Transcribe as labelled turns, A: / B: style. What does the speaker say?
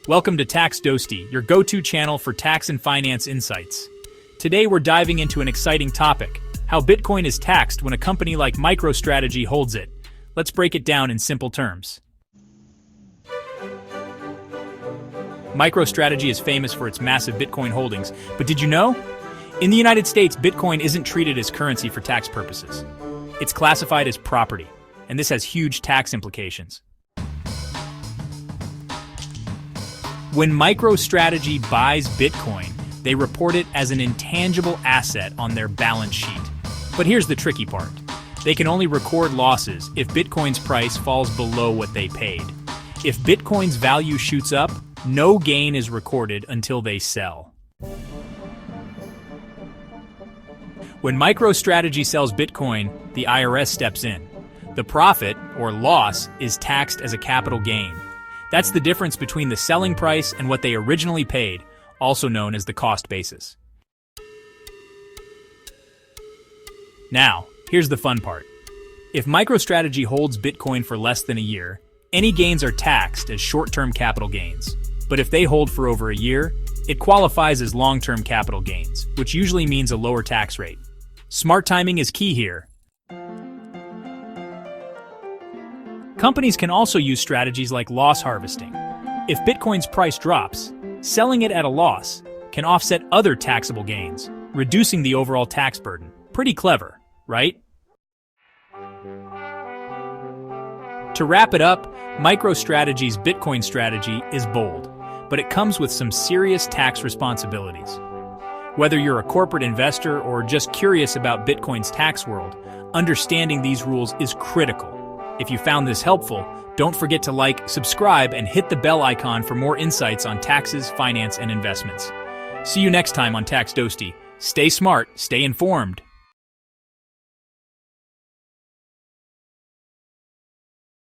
A: Welcome to Tax Dosti, your go-to channel for tax and finance insights. Today we're diving into an exciting topic, how Bitcoin is taxed when a company like MicroStrategy holds it. Let's break it down in simple terms. MicroStrategy is famous for its massive Bitcoin holdings, but did you know? In the United States, Bitcoin isn't treated as currency for tax purposes. It's classified as property, and this has huge tax implications. When MicroStrategy buys Bitcoin, they report it as an intangible asset on their balance sheet. But here's the tricky part. They can only record losses if Bitcoin's price falls below what they paid. If Bitcoin's value shoots up, no gain is recorded until they sell. When MicroStrategy sells Bitcoin, the IRS steps in. The profit, or loss, is taxed as a capital gain. That's the difference between the selling price and what they originally paid, also known as the cost basis. Now, here's the fun part. If MicroStrategy holds Bitcoin for less than a year, any gains are taxed as short-term capital gains. But if they hold for over a year, it qualifies as long-term capital gains, which usually means a lower tax rate. Smart timing is key here. Companies can also use strategies like loss harvesting. If Bitcoin's price drops, selling it at a loss can offset other taxable gains, reducing the overall tax burden. Pretty clever, right? To wrap it up, MicroStrategy's Bitcoin strategy is bold, but it comes with some serious tax responsibilities. Whether you're a corporate investor or just curious about Bitcoin's tax world, understanding these rules is critical. If you found this helpful, don't forget to like, subscribe, and hit the bell icon for more insights on taxes, finance, and investments. See you next time on Tax Dosti. Stay smart, stay informed.